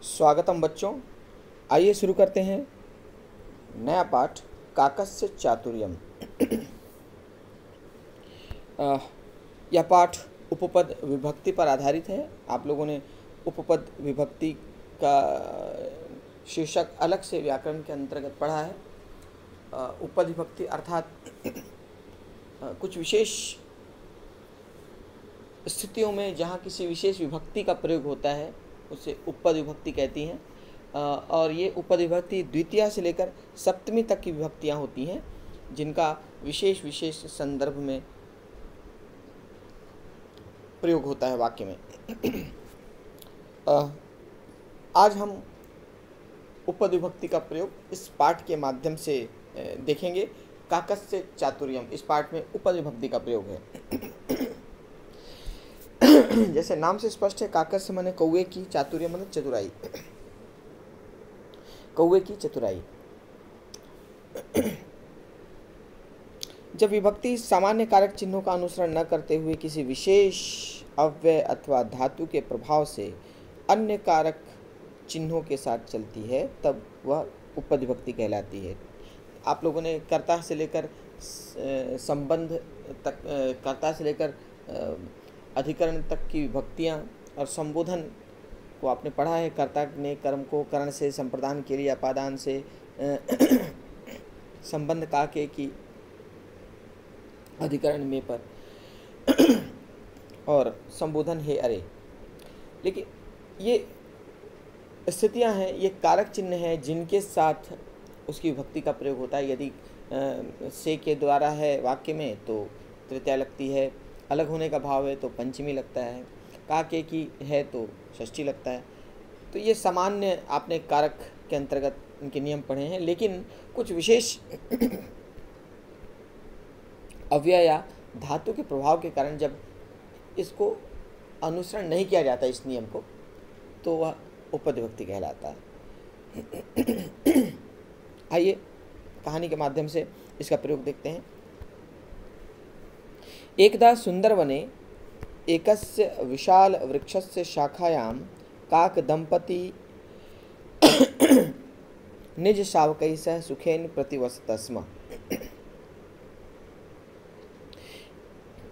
स्वागतम बच्चों। आइए शुरू करते हैं नया पाठ काकस्य चातुर्यम। यह पाठ उपपद विभक्ति पर आधारित है। आप लोगों ने उपपद विभक्ति का शीर्षक अलग से व्याकरण के अंतर्गत पढ़ा है। उपपद विभक्ति अर्थात कुछ विशेष स्थितियों में जहाँ किसी विशेष विभक्ति का प्रयोग होता है उसे उपपद विभक्ति कहती हैं। और ये उपपद विभक्ति द्वितीया से लेकर सप्तमी तक की विभक्तियाँ होती हैं जिनका विशेष विशेष संदर्भ में प्रयोग होता है वाक्य में। आज हम उपपद विभक्ति का प्रयोग इस पाठ के माध्यम से देखेंगे। काकस्य चातुर्यम, इस पाठ में उपपद विभक्ति का प्रयोग है। जैसे नाम से स्पष्ट है, काकस्य माने कौवे की, चातुर्य माने चतुराई, कौवे की चतुराई। जब विभक्ति सामान्य कारक चिन्हों का अनुसरण न करते हुए किसी विशेष अव्यय अथवा धातु के प्रभाव से अन्य कारक चिन्हों के साथ चलती है तब वह उपपद विभक्ति कहलाती है। आप लोगों ने कर्ता से लेकर संबंध तक, कर्ता से लेकर अधिकरण तक की विभक्तियाँ और संबोधन को आपने पढ़ा है। कर्ता ने कर्म को करण से, संप्रदान के लिए अपादान से, संबंध काके की अधिकरण में पर और संबोधन है अरे। लेकिन ये स्थितियां हैं, ये कारक चिन्ह हैं जिनके साथ उसकी विभक्ति का प्रयोग होता है। यदि से के द्वारा है वाक्य में तो तृतीया लगती है, अलग होने का भाव है तो पंचमी लगता है, काके की है तो षष्ठी लगता है। तो ये सामान्य आपने कारक के अंतर्गत इनके नियम पढ़े हैं। लेकिन कुछ विशेष अव्यय या धातु के प्रभाव के कारण जब इसको अनुसरण नहीं किया जाता इस नियम को, तो वह उपपद विभक्ति कहलाता है। आइए कहानी के माध्यम से इसका प्रयोग देखते हैं। एकदा सुंदरवने एकस्य विशाल वृक्षस्य शाखायां काक दंपती निज शावकैः सह सुखेन प्रतिवसत स्म।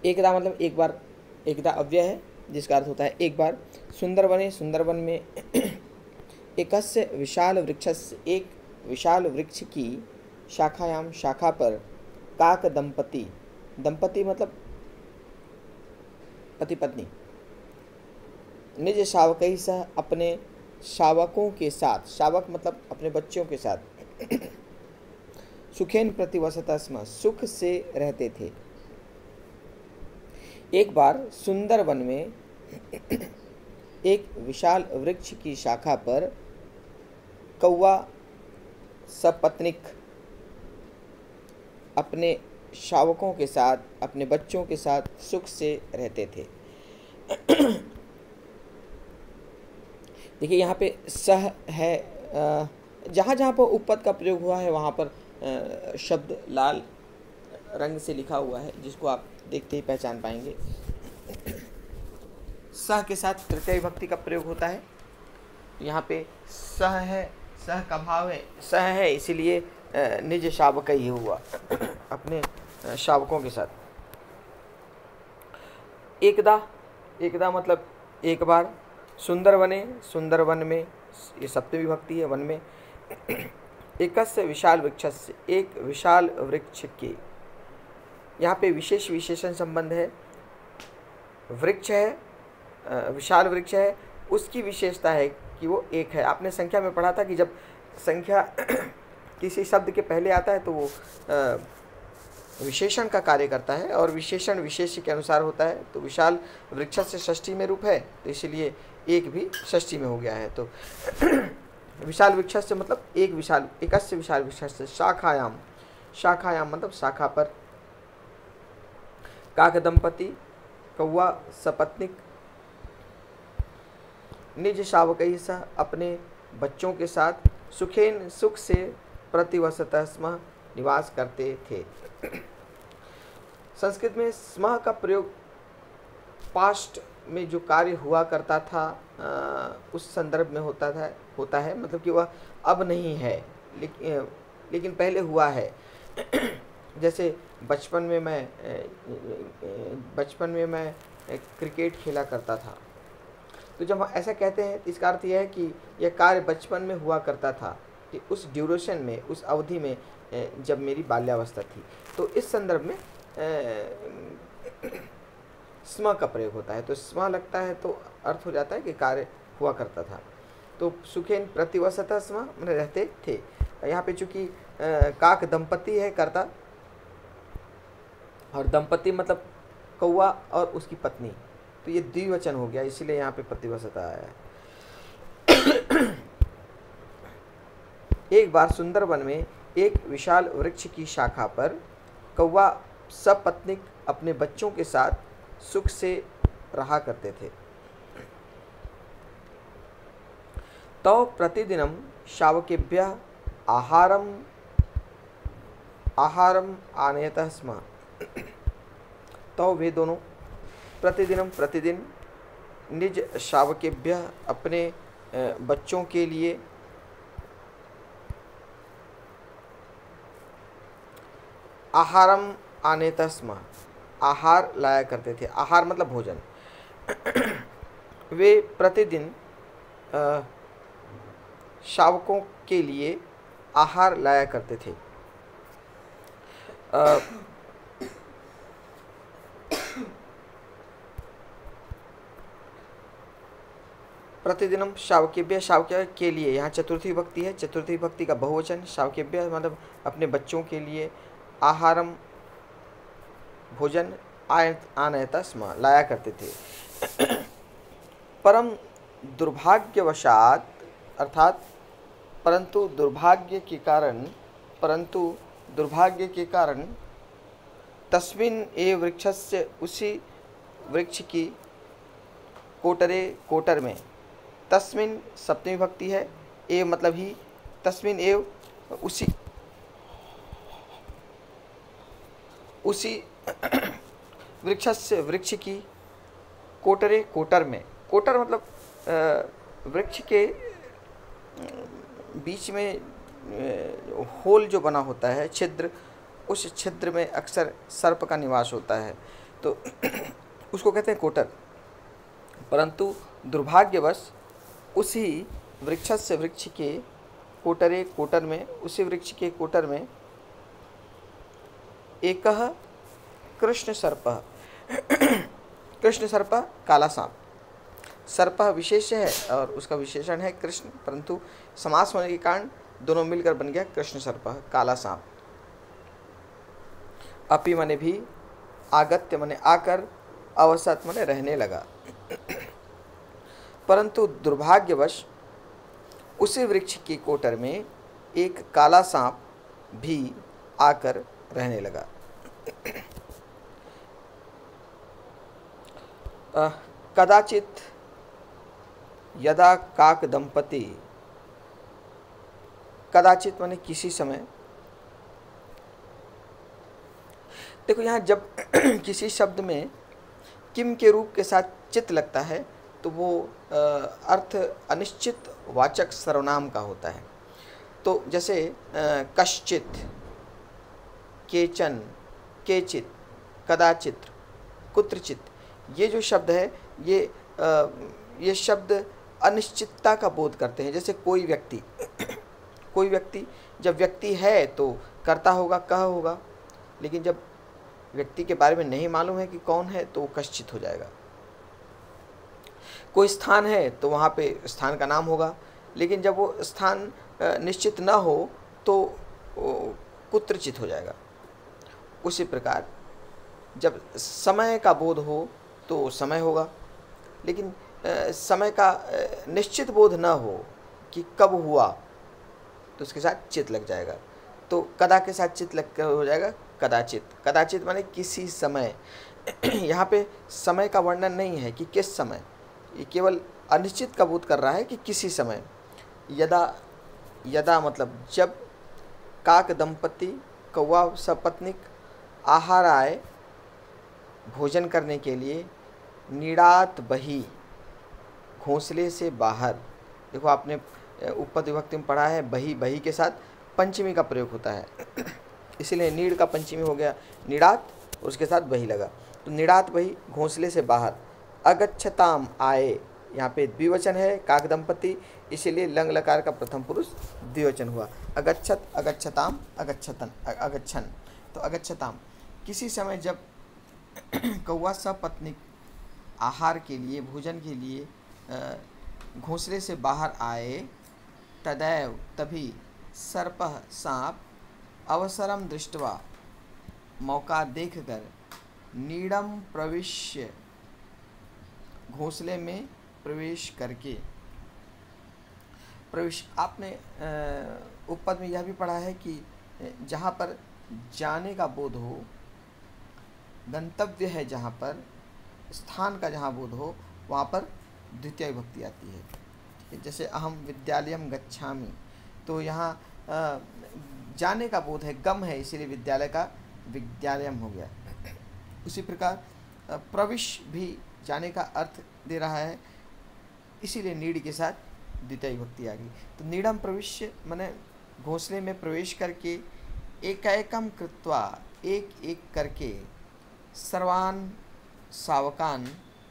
एकदा मतलब एक बार, एकदा अव्यय है जिसका अर्थ होता है एक बार। सुंदरवने, सुंदरवन में, एकस्य विशाल वृक्षस्य, एक विशाल वृक्ष की, शाखायाम शाखा पर, काक दंपति, दंपति मतलब पति पत्नी, निज शावकैः सह अपने शावकों के साथ, शावक मतलब अपने बच्चों के साथ, सुखेन प्रतिवसत स्म, सुख से रहते थे। एक बार सुंदर वन में एक विशाल वृक्ष की शाखा पर कौवा सपत्नीक अपने शावकों के साथ, अपने बच्चों के साथ सुख से रहते थे। देखिए यहाँ पे सह है, जहाँ जहाँ पर उपपद का प्रयोग हुआ है वहाँ पर शब्द लाल रंग से लिखा हुआ है जिसको आप देखते ही पहचान पाएंगे। सह के साथ तृतीय विभक्ति का प्रयोग होता है। यहाँ पे सह है, सह का भाव है, सह है इसीलिए निज शावक ही हुआ, अपने शावकों के साथ। एकदा, एकदा मतलब एक बार। सुंदर वने, सुंदर वन में, ये सप्तमी विभक्ति है, वन में। एकस्य विशाल वृक्षस्य, एक विशाल वृक्ष के, यहाँ पे विशेष विशेषण संबंध है। वृक्ष है, विशाल वृक्ष है, उसकी विशेषता है कि वो एक है। आपने संख्या में पढ़ा था कि जब संख्या किसी शब्द के पहले आता है तो वो विशेषण का कार्य करता है और विशेषण विशेष्य के अनुसार होता है। तो विशाल वृक्ष से षष्ठी में रूप है तो इसलिए एक भी षष्ठी में हो गया है। तो विशाल वृक्ष से मतलब एक विशाल, एकस्य विशाल वृक्ष से, शाखायाम, शाखायाम मतलब शाखा पर, काक दंपति कौवा सपत्नीक निज शावकैः सह अपने बच्चों के साथ, सुखेन सुख से, प्रतिवसत स्म निवास करते थे। संस्कृत में स्म का प्रयोग पास्ट में जो कार्य हुआ करता था उस संदर्भ में होता है, मतलब कि वह अब नहीं है, लेकिन पहले हुआ है। जैसे बचपन में मैं क्रिकेट खेला करता था, तो जब हम ऐसा कहते हैं तो इसका अर्थ यह है कि यह कार्य बचपन में हुआ करता था, कि उस ड्यूरेशन में, उस अवधि में जब मेरी बाल्यावस्था थी। तो इस संदर्भ में स्म का प्रयोग होता है, तो स्म लगता है तो अर्थ हो जाता है कि कार्य हुआ करता था। तो सुखेन प्रतिवसतः स्म मैंने रहते थे। यहाँ पे चूंकि काक दंपति है कर्ता, और दंपति मतलब कौवा और उसकी पत्नी, तो ये द्विवचन हो गया, इसीलिए यहाँ पे प्रतिवसतः आया है। एक बार सुंदरवन में एक विशाल वृक्ष की शाखा पर कौवा सपत्नीक अपने बच्चों के साथ सुख से रहा करते थे। तो प्रतिदिनम शावकेभ्यः आहारम आनयतः स्म। तो वे दोनों प्रतिदिन निज शावकेभ्यः अपने बच्चों के लिए आहारम आनेतः स्म, आहार लाया करते थे। आहार मतलब भोजन। वे प्रतिदिन शावकों के लिए आहार लाया करते थे। प्रतिदिनम शावकेभ्य, शावक के लिए, यहाँ चतुर्थी विभक्ति है, चतुर्थी विभक्ति का बहुवचन। शावकेभ्य मतलब अपने बच्चों के लिए, आहारम भोजन, आनयतः स्म लाया करते थे। परम दुर्भाग्यवशात, अर्थात परंतु दुर्भाग्य के कारण तस्मिन् एव वृक्षस्य, उसी वृक्ष की कोटर में, तस्मिन् सप्तमी विभक्ति है, एव मतलब ही, तस्मिन् एव उसी वृक्ष की कोटर में, कोटर मतलब वृक्ष के बीच में होल जो बना होता है, छिद्र, उस छिद्र में अक्सर सर्प का निवास होता है, तो उसको कहते हैं कोटर। परंतु दुर्भाग्यवश उसी वृक्ष के कोटर में, उसी वृक्ष के कोटर में एक कृष्ण सर्प, कृष्ण सर्प काला सांप। सर्प विशेष है और उसका विशेषण है कृष्ण, परंतु समास होने के कारण दोनों मिलकर बन गया कृष्ण सर्प, काला सांप। अपि माने भी, आगत्य माने आकर, अवसत माने रहने लगा। परंतु दुर्भाग्यवश उसी वृक्ष की कोटर में एक काला सांप भी आकर रहने लगा। कदाचित यदा काक दंपति, कदाचित माने किसी समय। देखो यहाँ जब किसी शब्द में किम के रूप के साथ चित लगता है तो वो अर्थ अनिश्चित वाचक सर्वनाम का होता है। तो जैसे कश्चित, केचन, केचित, कदाचित, कुत्रचित, ये जो शब्द है ये शब्द अनिश्चितता का बोध करते हैं। जैसे कोई व्यक्ति, जब व्यक्ति है तो कर्ता होगा, कह होगा, लेकिन जब व्यक्ति के बारे में नहीं मालूम है कि कौन है तो वो कश्चित हो जाएगा। कोई स्थान है तो वहाँ पे स्थान का नाम होगा, लेकिन जब वो स्थान निश्चित न हो तो कुत्रचित हो जाएगा। उसी प्रकार जब समय का बोध हो तो समय होगा, लेकिन समय का निश्चित बोध न हो कि कब हुआ तो उसके साथ चित लग जाएगा। तो कदा के साथ चित लग कर हो जाएगा कदाचित। कदाचित माने किसी समय। यहाँ पे समय का वर्णन नहीं है कि किस समय, ये केवल अनिश्चित का बोध कर रहा है कि किसी समय। यदा मतलब जब, काक दंपति कौवा सपत्नीक आहार आए भोजन करने के लिए, नीड़ात बही, घोंसले से बाहर। देखो आपने उपपद विभक्ति में पढ़ा है, बही, बही के साथ पंचमी का प्रयोग होता है, इसीलिए नीड़ का पंचमी हो गया नीड़ात, उसके साथ बही लगा। तो नीड़ात बही, घोंसले से बाहर। अगच्छताम आए, यहाँ पे द्विवचन है, काक दंपति, इसीलिए लंग लकार का प्रथम पुरुष द्विवचन हुआ। अगच्छत, अगच्छताम, अगच्छतन, अगच्छन। तो अगच्छताम, किसी समय जब कौवा सपत्नीक आहार के लिए, भोजन के लिए घोंसले से बाहर आए, तदैव, तभी, सर्पः, सांप, अवसरम दृष्ट्वा, मौका देखकर, नीडम प्रविश्य, घोंसले में प्रवेश करके। प्रवेश, आपने उपपद में यह भी पढ़ा है कि जहाँ पर जाने का बोध हो, गंतव्य है जहाँ पर, स्थान का जहाँ बोध हो, वहाँ पर द्वितीय विभक्ति आती है। जैसे अहम विद्यालयम गच्छामि, तो यहाँ जाने का बोध है, गम है, इसीलिए विद्यालय का विद्यालयम हो गया। उसी प्रकार प्रविश भी जाने का अर्थ दे रहा है, इसीलिए नीड़ के साथ द्वितीय विभक्ति आ गई। तो नीड़म प्रविश्य माने घोंसले में प्रवेश करके, एकैकम कृत्वा, एक एक करके, सर्वान शावकान,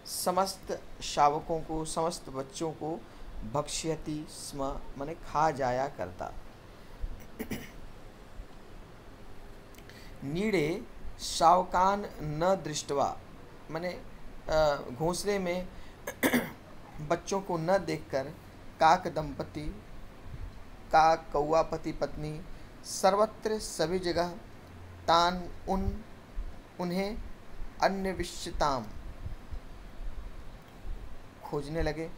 समस्त शावकों को, समस्त बच्चों को, भक्ष्यति स्म माने खा जाया करता। नीड़े शावकान न दृष्टवा माने घोंसले में बच्चों को न देखकर, काक दंपति, काक कौवा पति पत्नी, सर्वत्र सभी जगह, तान उन्हें, अन्वेष्यताम खोजने लगे।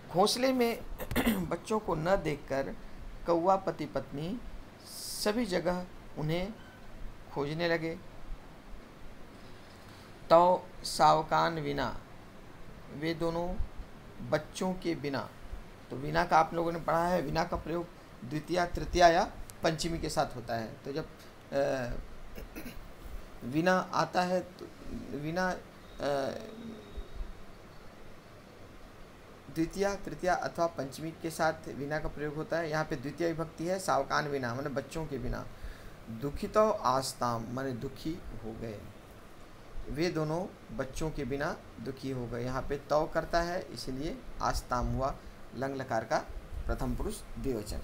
घोंसले में बच्चों को न देखकर कौवा पति पत्नी सभी जगह उन्हें खोजने लगे। तो सावकान विना, वे दोनों बच्चों के बिना। तो विना का आप लोगों ने पढ़ा है, विना का प्रयोग द्वितीया, तृतीया या पंचमी के साथ होता है। तो जब विना आता है तो विना द्वितीया, तृतीया अथवा पंचमी के साथ विना का प्रयोग होता है। यहाँ पे द्वितीय विभक्ति है, सावकान विना माने बच्चों के बिना। दुखितो आस्ताम माने दुखी हो गए, वे दोनों बच्चों के बिना दुखी हो गए। यहाँ पे तौ करता है, इसलिए आस्ताम हुआ, लंग लकार का प्रथम पुरुष द्विवचन।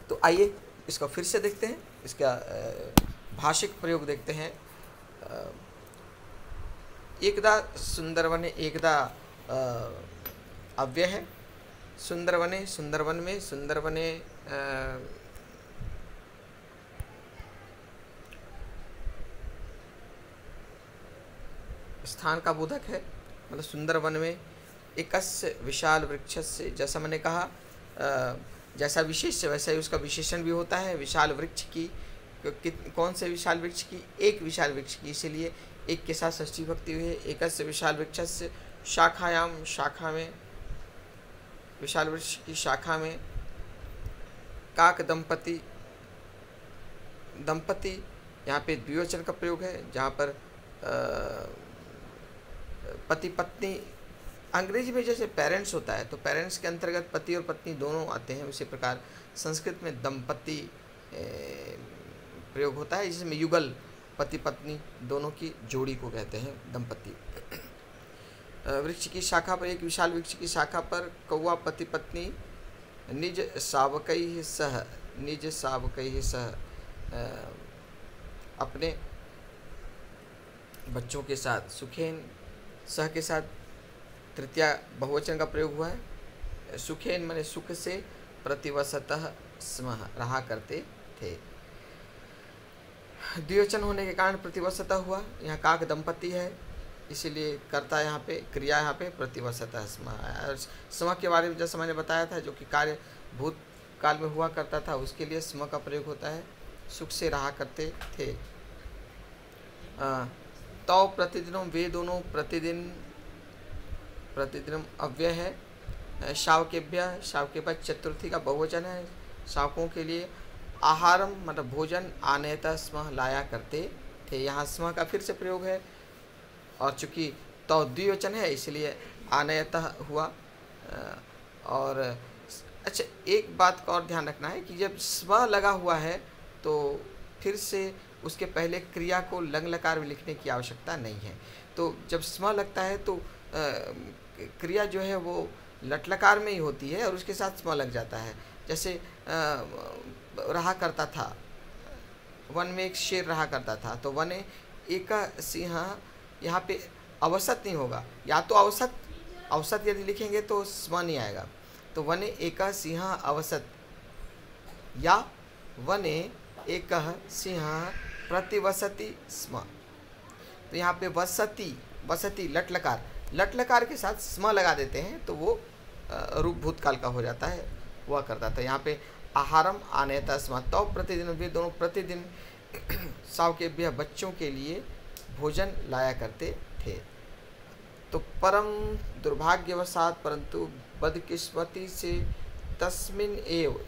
तो आइए इसको फिर से देखते हैं, इसका भाषिक प्रयोग देखते हैं। एकदा सुंदरवने, एकदा अव्यय है। सुंदरवने, सुंदरवन में, सुंदरवने स्थान का बोधक है, मतलब सुंदरवन में एकस्य विशाल वृक्षस्य, जैसा मैंने कहा जैसा विशेष्य वैसा ही उसका विशेषण भी होता है। विशाल वृक्ष की, कौन से विशाल वृक्ष की? एक विशाल वृक्ष की, इसीलिए एक के साथ षष्ठी विभक्ति हुई है। एकस्य विशाल वृक्षस्य शाखायाम, शाखा में, विशाल वृक्ष की शाखा में। काक दंपति, दंपति यहाँ पे द्विवचन का प्रयोग है, जहाँ पर पति पत्नी, अंग्रेजी में जैसे पेरेंट्स होता है तो पेरेंट्स के अंतर्गत पति और पत्नी दोनों आते हैं, उसी प्रकार संस्कृत में दंपति प्रयोग होता है, जिसमें युगल पति पत्नी दोनों की जोड़ी को कहते हैं दंपति। वृक्ष की शाखा पर, एक विशाल वृक्ष की शाखा पर कौवा पति पत्नी निज शावकैः सह, निज शावकैः सह अपने बच्चों के साथ, सुखेन सह के साथ तृतीया बहुवचन का प्रयोग हुआ है। सुखेन माने सुख से, प्रतिवसतः स्म रहा करते थे। द्विवचन होने के कारण प्रतिवसतः हुआ। यहाँ काक दंपति है, इसीलिए कर्ता यहाँ पे, क्रिया यहाँ पे प्रतिवसतः स्म। स्म के बारे में जैसा मैंने बताया था, जो कि कार्य भूतकाल में हुआ करता था, उसके लिए स्म का प्रयोग होता है। सुख से रहा करते थे। तो प्रतिदिनों, वे दोनों प्रतिदिन, प्रतिदिनम अव्यय है। शावकेभ्य, शावकेभ्य चतुर्थी का बहुवचन है, शावकों के लिए। आहारम मतलब भोजन, आनेता स्म लाया करते थे। यहाँ स्म का फिर से प्रयोग है और चूंकि तो द्विवचन है इसलिए आनयतः हुआ। और अच्छा, एक बात का और ध्यान रखना है कि जब स्व लगा हुआ है तो फिर से उसके पहले क्रिया को लंग लकार में लिखने की आवश्यकता नहीं है। तो जब स्म लगता है तो क्रिया जो है वो लट लकार में ही होती है और उसके साथ स्म लग जाता है। जैसे रहा करता था, वन में एक शेर रहा करता था, तो वन एक सिंह, यहाँ पे अवसत नहीं होगा, या तो अवसत यदि लिखेंगे तो स्म नहीं आएगा। तो वने एक सिंह अवसत, या वने एक सिंह प्रतिवसति स्म। तो यहाँ पे वसति लट लकार के साथ स्म लगा देते हैं तो वो रूप भूतकाल का हो जाता है, हुआ करता था। यहाँ पे आहारम आनयता स्म, तो प्रतिदिन, वे दोनों प्रतिदिन सावकेभ्यः बच्चों के लिए भोजन लाया करते थे। तो परम दुर्भाग्यवशात परंतु बदकिस्मती से तस्मिन एव,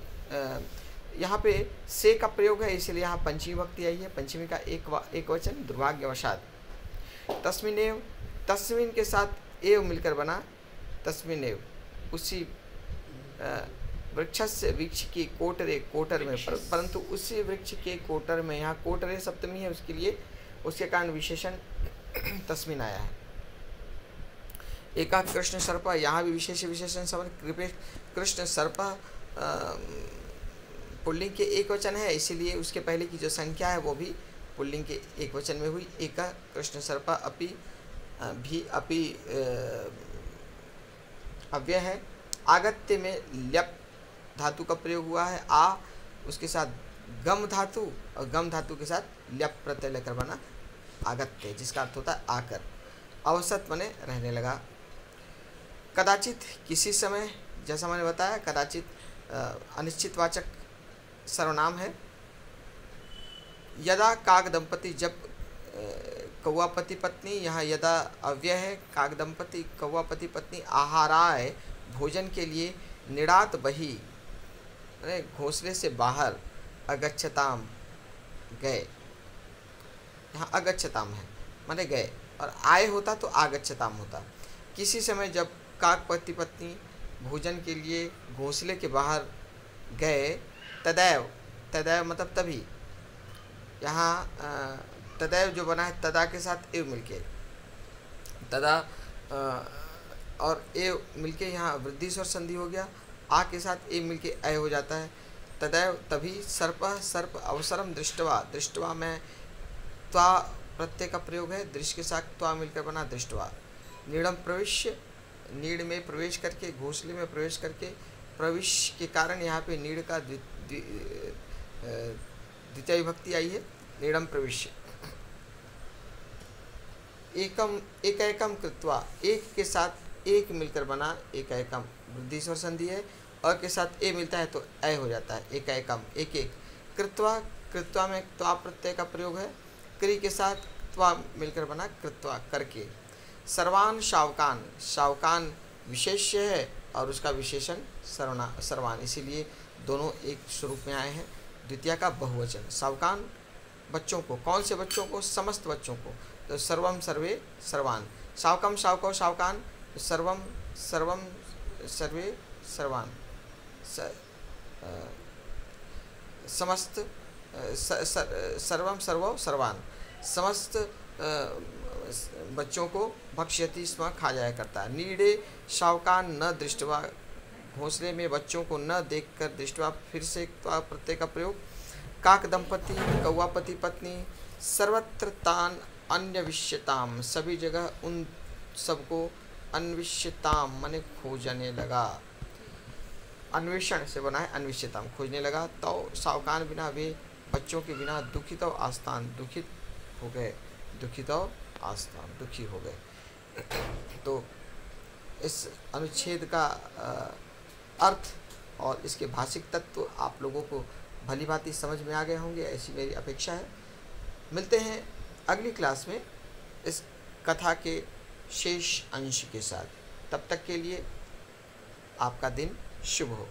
यहाँ पे से का प्रयोग है इसलिए यहाँ पंचमी भक्ति आई है, पंचमी का एक वचन दुर्भाग्यवशात। तस्मिन एव, तस्मिन के साथ एव मिलकर बना तस्मिन एव, उसी वृक्ष से, वृक्ष की कोटर में, परंतु उसी वृक्ष के कोटर में, यहाँ कोटरे सप्तमी है उसके लिए, उसके कारण विशेषण तस्मिन आया है। एका कृष्ण सर्प, यहाँ भी विशेषण समझ, कृष्ण सर्प पुल्लिंग के एक वचन है इसीलिए उसके पहले की जो संख्या है वो भी पुल्लिंग के एक वचन में हुई। एका कृष्ण सर्प अपि भी अपि अव्यय है। आगत्य में ल्यप धातु का प्रयोग हुआ है, आ उसके साथ गम धातु और गम धातु के साथ ल्यप प्रत्यय लेकर बना आगत्य, जिसका अर्थ होता है आकर। अवसत बने रहने लगा। कदाचित किसी समय, जैसा मैंने बताया कदाचित अनिश्चितवाचक सर्वनाम है। यदा काक दंपति, जब कौवा पति पत्नी, यहाँ यदा अव्यय है, काक दंपति कौवा पति पत्नी आहाराय भोजन के लिए निड़ात बही, घोंसले से बाहर, अगच्छताम गए, यहाँ अगच्छताम है माने गए, और आए होता तो आगच्छताम होता। किसी समय जब काक पति पत्नी भोजन के लिए घोंसले के बाहर गए, तदैव, तदैव मतलब तभी, यहाँ तदैव जो बना है तदा के साथ एव मिलके, तदा और एव मिलके यहाँ वृद्धि स्वर संधि हो गया, आ के साथ एव मिलके अय हो जाता है। तदैव तभी, सर्प अवसरम दृष्टवा, दृष्टवा में त्वा प्रत्यय का प्रयोग है, दृश्य के साथ त्वा मिलकर बना दृष्टवा। नीड़म प्रविश्य, नीड़ में प्रवेश करके, घोंसले में प्रवेश करके, प्रविश के कारण यहाँ पे नीड़ का द्वितीय विभक्ति आई है, नीड़म प्रविश्य। एकैकम कृत्वा, एक के साथ एक मिलकर बना एकैकम, वृद्धि स्वर संधि है, अ के साथ ए मिलता है तो अय हो जाता है, एकैकम एक एक। कृत्वा, कृत्वा में त्वा प्रत्यय का प्रयोग है, क्री के साथ त्वा मिलकर बना कृत्वा करके। सर्वान शावकान, शावकान विशेष्य है और उसका विशेषण सर्वान, इसीलिए दोनों एक स्वरूप में आए हैं। द्वितीय का बहुवचन, शावकान बच्चों को, कौन से बच्चों को? समस्त बच्चों को। तो सर्वम सर्वे सर्वान, शावकम शावको शावकान, सर्वम सर्वम सर्वे सर्वान, समस्त सर्वम सर्वो सर्वान, समस्त बच्चों को भक्ष्यति स्म खा जाया करता है। नीड़े शावकान न दृष्टवा, घोंसले में बच्चों को न देखकर, दृष्टवा फिर से प्रत्यय का प्रयोग। काक दंपति कौवा पति पत्नी, सर्वत्र तान अन्यविष्यताम, सभी जगह उन सबको अन्विष्यताम माने खोजने लगा, अन्वेषण से बना है अन्विष्यताम, खोजने लगा। तो सावकान बिना, वे बच्चों के बिना दुखित और आस्थान, दुखित हो गए, दुखित और आस्थान दुखी हो गए। तो इस अनुच्छेद का अर्थ और इसके भाषिक तत्व आप लोगों को भली भांति समझ में आ गए होंगे, ऐसी मेरी अपेक्षा है। मिलते हैं अगली क्लास में इस कथा के शेष अंश के साथ। तब तक के लिए आपका दिन शुभ हो।